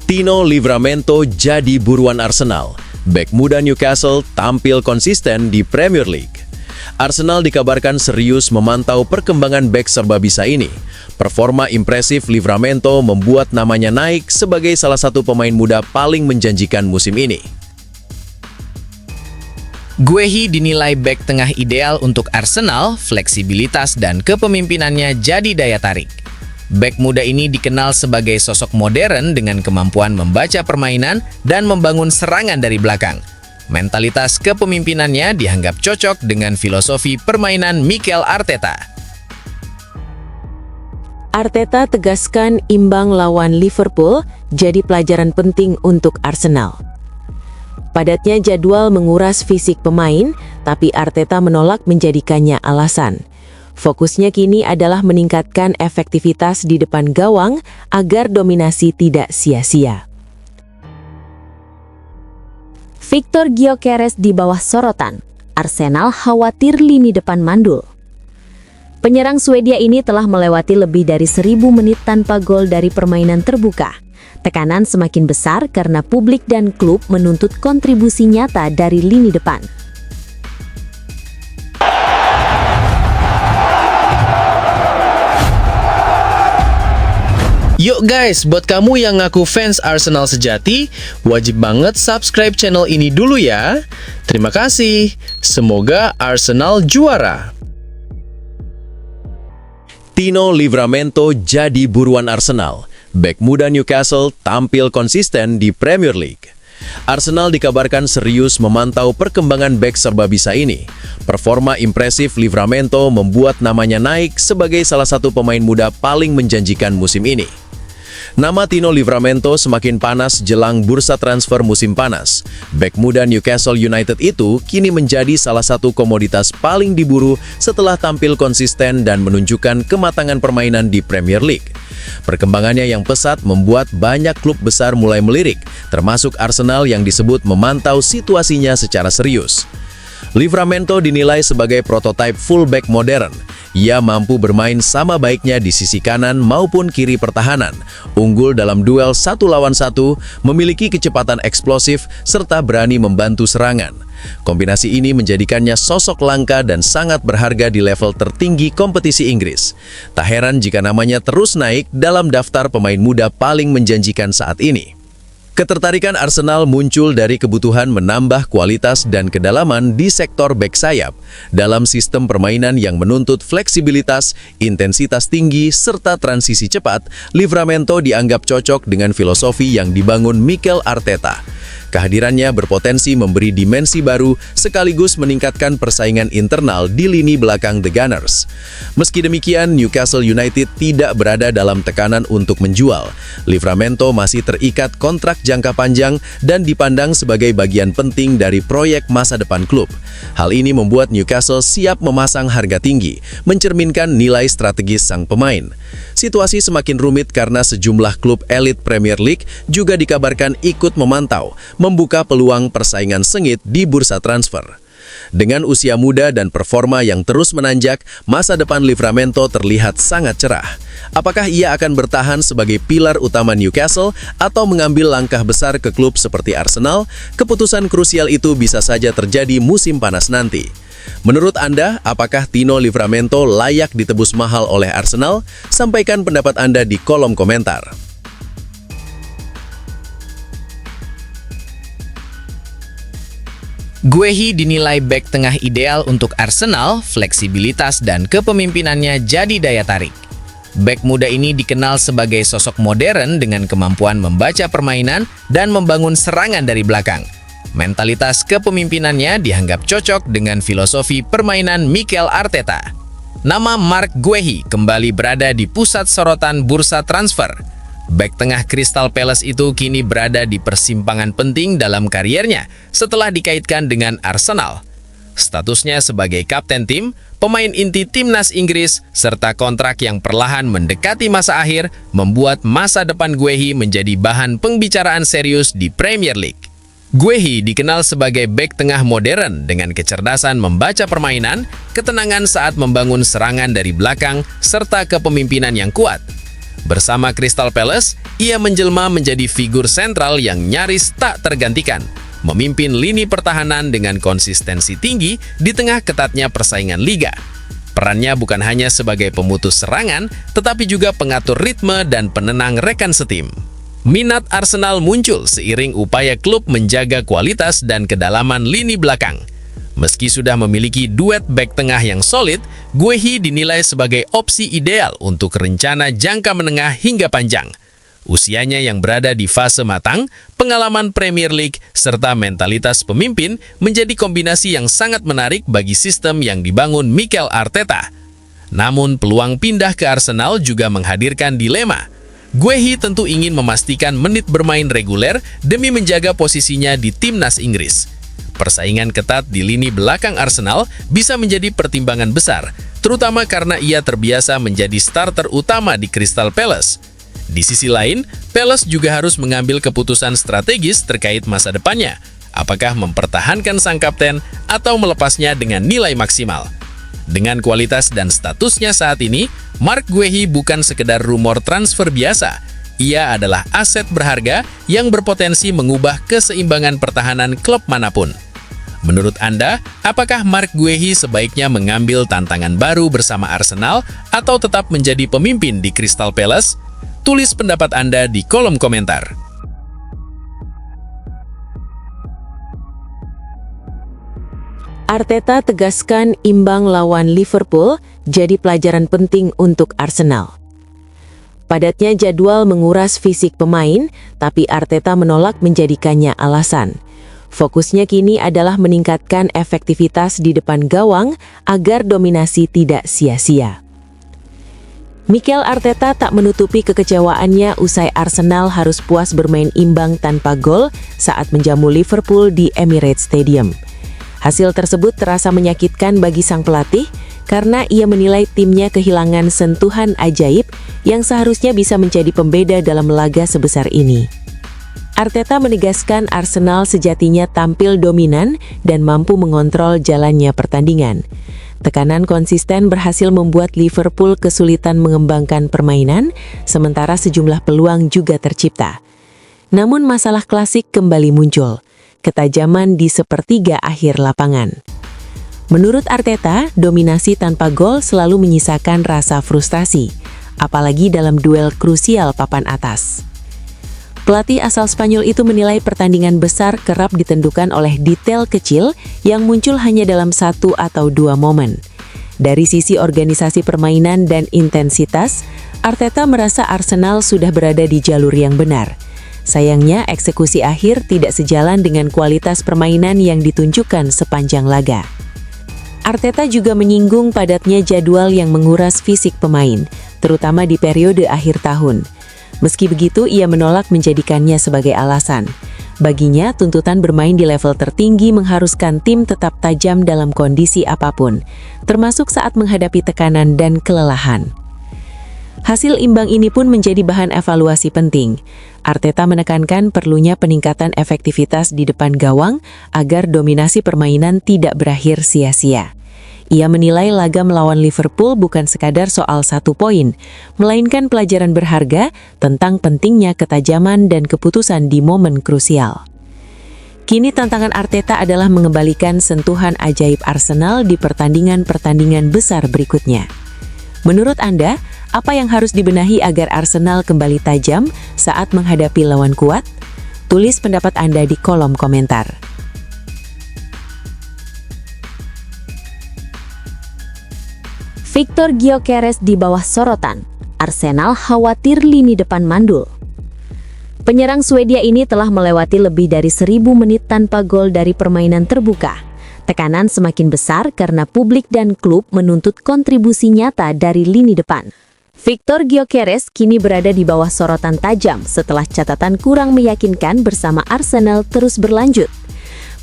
Tino Livramento jadi buruan Arsenal. Bek muda Newcastle tampil konsisten di Premier League. Arsenal dikabarkan serius memantau perkembangan bek serba bisa ini. Performa impresif Livramento membuat namanya naik sebagai salah satu pemain muda paling menjanjikan musim ini. Guehi dinilai bek tengah ideal untuk Arsenal, fleksibilitas dan kepemimpinannya jadi daya tarik. Bek muda ini dikenal sebagai sosok modern dengan kemampuan membaca permainan dan membangun serangan dari belakang. Mentalitas kepemimpinannya dianggap cocok dengan filosofi permainan Mikel Arteta. Arteta tegaskan imbang lawan Liverpool jadi pelajaran penting untuk Arsenal. Padatnya jadwal menguras fisik pemain, tapi Arteta menolak menjadikannya alasan. Fokusnya kini adalah meningkatkan efektivitas di depan gawang agar dominasi tidak sia-sia. Victor Gyökeres di bawah sorotan. Arsenal khawatir lini depan mandul. Penyerang Swedia ini telah melewati lebih dari 1000 menit tanpa gol dari permainan terbuka. Tekanan semakin besar karena publik dan klub menuntut kontribusi nyata dari lini depan. Yuk guys, buat kamu yang ngaku fans Arsenal sejati, wajib banget subscribe channel ini dulu ya. Terima kasih. Semoga Arsenal juara. Tino Livramento jadi buruan Arsenal. Bek muda Newcastle tampil konsisten di Premier League. Arsenal dikabarkan serius memantau perkembangan bek serba bisa ini. Performa impresif Livramento membuat namanya naik sebagai salah satu pemain muda paling menjanjikan musim ini. Nama Tino Livramento semakin panas jelang bursa transfer musim panas. Bek muda Newcastle United itu kini menjadi salah satu komoditas paling diburu setelah tampil konsisten dan menunjukkan kematangan permainan di Premier League. Perkembangannya yang pesat membuat banyak klub besar mulai melirik, termasuk Arsenal yang disebut memantau situasinya secara serius. Livramento dinilai sebagai prototipe fullback modern. Ia mampu bermain sama baiknya di sisi kanan maupun kiri pertahanan, unggul dalam duel 1 lawan 1, memiliki kecepatan eksplosif, serta berani membantu serangan. Kombinasi ini menjadikannya sosok langka dan sangat berharga di level tertinggi kompetisi Inggris. Tak heran jika namanya terus naik dalam daftar pemain muda paling menjanjikan saat ini. Ketertarikan Arsenal muncul dari kebutuhan menambah kualitas dan kedalaman di sektor bek sayap dalam sistem permainan yang menuntut fleksibilitas, intensitas tinggi, serta transisi cepat. Livramento dianggap cocok dengan filosofi yang dibangun Mikel Arteta. Kehadirannya berpotensi memberi dimensi baru sekaligus meningkatkan persaingan internal di lini belakang The Gunners. Meski demikian, Newcastle United tidak berada dalam tekanan untuk menjual. Livramento masih terikat kontrak jangka panjang dan dipandang sebagai bagian penting dari proyek masa depan klub. Hal ini membuat Newcastle siap memasang harga tinggi, mencerminkan nilai strategis sang pemain. Situasi semakin rumit karena sejumlah klub elit Premier League juga dikabarkan ikut memantau, membuka peluang persaingan sengit di bursa transfer. Dengan usia muda dan performa yang terus menanjak, masa depan Livramento terlihat sangat cerah. Apakah ia akan bertahan sebagai pilar utama Newcastle atau mengambil langkah besar ke klub seperti Arsenal? Keputusan krusial itu bisa saja terjadi musim panas nanti. Menurut Anda, apakah Tino Livramento layak ditebus mahal oleh Arsenal? Sampaikan pendapat Anda di kolom komentar. Guehi dinilai bek tengah ideal untuk Arsenal, fleksibilitas dan kepemimpinannya jadi daya tarik. Bek muda ini dikenal sebagai sosok modern dengan kemampuan membaca permainan dan membangun serangan dari belakang. Mentalitas kepemimpinannya dianggap cocok dengan filosofi permainan Mikel Arteta. Nama Marc Guehi kembali berada di pusat sorotan bursa transfer. Bek tengah Crystal Palace itu kini berada di persimpangan penting dalam kariernya setelah dikaitkan dengan Arsenal. Statusnya sebagai kapten tim, pemain inti timnas Inggris, serta kontrak yang perlahan mendekati masa akhir membuat masa depan Guehi menjadi bahan pembicaraan serius di Premier League. Guehi dikenal sebagai bek tengah modern dengan kecerdasan membaca permainan, ketenangan saat membangun serangan dari belakang, serta kepemimpinan yang kuat. Bersama Crystal Palace, ia menjelma menjadi figur sentral yang nyaris tak tergantikan, memimpin lini pertahanan dengan konsistensi tinggi di tengah ketatnya persaingan liga. Perannya bukan hanya sebagai pemutus serangan, tetapi juga pengatur ritme dan penenang rekan setim. Minat Arsenal muncul seiring upaya klub menjaga kualitas dan kedalaman lini belakang. Meski sudah memiliki duet bek tengah yang solid, Guehi dinilai sebagai opsi ideal untuk rencana jangka menengah hingga panjang. Usianya yang berada di fase matang, pengalaman Premier League, serta mentalitas pemimpin menjadi kombinasi yang sangat menarik bagi sistem yang dibangun Mikel Arteta. Namun peluang pindah ke Arsenal juga menghadirkan dilema. Guehi tentu ingin memastikan menit bermain reguler demi menjaga posisinya di timnas Inggris. Persaingan ketat di lini belakang Arsenal bisa menjadi pertimbangan besar, terutama karena ia terbiasa menjadi starter utama di Crystal Palace. Di sisi lain, Palace juga harus mengambil keputusan strategis terkait masa depannya, apakah mempertahankan sang kapten atau melepasnya dengan nilai maksimal. Dengan kualitas dan statusnya saat ini, Marc Guehi bukan sekedar rumor transfer biasa. Ia adalah aset berharga yang berpotensi mengubah keseimbangan pertahanan klub manapun. Menurut Anda, apakah Marc Guehi sebaiknya mengambil tantangan baru bersama Arsenal atau tetap menjadi pemimpin di Crystal Palace? Tulis pendapat Anda di kolom komentar. Arteta tegaskan imbang lawan Liverpool jadi pelajaran penting untuk Arsenal. Padatnya jadwal menguras fisik pemain, tapi Arteta menolak menjadikannya alasan. Fokusnya kini adalah meningkatkan efektivitas di depan gawang agar dominasi tidak sia-sia. Mikel Arteta tak menutupi kekecewaannya usai Arsenal harus puas bermain imbang tanpa gol saat menjamu Liverpool di Emirates Stadium. Hasil tersebut terasa menyakitkan bagi sang pelatih karena ia menilai timnya kehilangan sentuhan ajaib yang seharusnya bisa menjadi pembeda dalam laga sebesar ini. Arteta menegaskan Arsenal sejatinya tampil dominan dan mampu mengontrol jalannya pertandingan. Tekanan konsisten berhasil membuat Liverpool kesulitan mengembangkan permainan, sementara sejumlah peluang juga tercipta. Namun masalah klasik kembali muncul, ketajaman di sepertiga akhir lapangan. Menurut Arteta, dominasi tanpa gol selalu menyisakan rasa frustasi, apalagi dalam duel krusial papan atas. Pelatih asal Spanyol itu menilai pertandingan besar kerap ditentukan oleh detail kecil yang muncul hanya dalam 1 atau 2 momen. Dari sisi organisasi permainan dan intensitas, Arteta merasa Arsenal sudah berada di jalur yang benar. Sayangnya, eksekusi akhir tidak sejalan dengan kualitas permainan yang ditunjukkan sepanjang laga. Arteta juga menyinggung padatnya jadwal yang menguras fisik pemain, terutama di periode akhir tahun. Meski begitu, ia menolak menjadikannya sebagai alasan. Baginya, tuntutan bermain di level tertinggi mengharuskan tim tetap tajam dalam kondisi apapun, termasuk saat menghadapi tekanan dan kelelahan. Hasil imbang ini pun menjadi bahan evaluasi penting. Arteta menekankan perlunya peningkatan efektivitas di depan gawang agar dominasi permainan tidak berakhir sia-sia. Ia menilai laga melawan Liverpool bukan sekadar soal 1 poin, melainkan pelajaran berharga tentang pentingnya ketajaman dan keputusan di momen krusial. Kini tantangan Arteta adalah mengembalikan sentuhan ajaib Arsenal di pertandingan-pertandingan besar berikutnya. Menurut Anda, apa yang harus dibenahi agar Arsenal kembali tajam saat menghadapi lawan kuat? Tulis pendapat Anda di kolom komentar. Victor Gyökeres di bawah sorotan. Arsenal khawatir lini depan mandul. Penyerang Swedia ini telah melewati lebih dari 1000 menit tanpa gol dari permainan terbuka. Tekanan semakin besar karena publik dan klub menuntut kontribusi nyata dari lini depan. Victor Gyökeres kini berada di bawah sorotan tajam setelah catatan kurang meyakinkan bersama Arsenal terus berlanjut.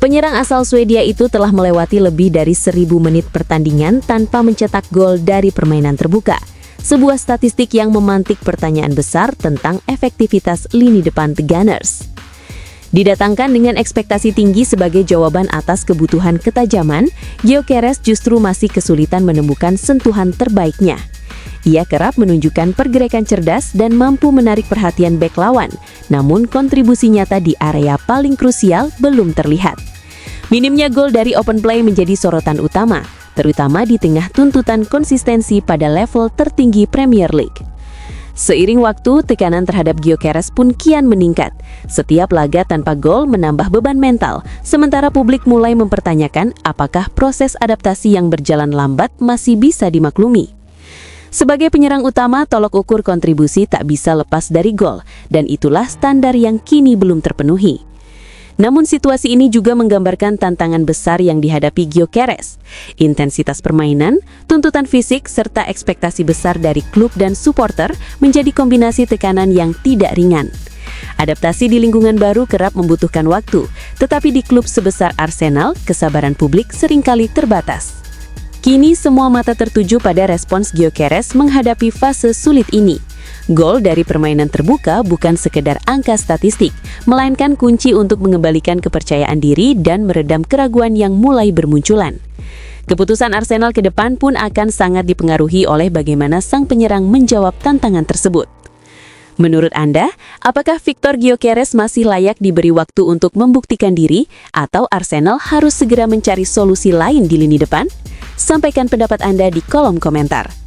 Penyerang asal Swedia itu telah melewati lebih dari 1000 menit pertandingan tanpa mencetak gol dari permainan terbuka. Sebuah statistik yang memantik pertanyaan besar tentang efektivitas lini depan The Gunners. Didatangkan dengan ekspektasi tinggi sebagai jawaban atas kebutuhan ketajaman, Gyökeres justru masih kesulitan menemukan sentuhan terbaiknya. Ia kerap menunjukkan pergerakan cerdas dan mampu menarik perhatian bek lawan, namun kontribusi nyata di area paling krusial belum terlihat. Minimnya gol dari open play menjadi sorotan utama, terutama di tengah tuntutan konsistensi pada level tertinggi Premier League. Seiring waktu, tekanan terhadap Gyökeres pun kian meningkat. Setiap laga tanpa gol menambah beban mental, sementara publik mulai mempertanyakan apakah proses adaptasi yang berjalan lambat masih bisa dimaklumi. Sebagai penyerang utama, tolok ukur kontribusi tak bisa lepas dari gol, dan itulah standar yang kini belum terpenuhi. Namun situasi ini juga menggambarkan tantangan besar yang dihadapi Gyökeres. Intensitas permainan, tuntutan fisik, serta ekspektasi besar dari klub dan supporter menjadi kombinasi tekanan yang tidak ringan. Adaptasi di lingkungan baru kerap membutuhkan waktu, tetapi di klub sebesar Arsenal, kesabaran publik seringkali terbatas. Kini semua mata tertuju pada respons Gyökeres menghadapi fase sulit ini. Gol dari permainan terbuka bukan sekedar angka statistik, melainkan kunci untuk mengembalikan kepercayaan diri dan meredam keraguan yang mulai bermunculan. Keputusan Arsenal ke depan pun akan sangat dipengaruhi oleh bagaimana sang penyerang menjawab tantangan tersebut. Menurut Anda, apakah Viktor Gyökeres masih layak diberi waktu untuk membuktikan diri, atau Arsenal harus segera mencari solusi lain di lini depan? Sampaikan pendapat Anda di kolom komentar.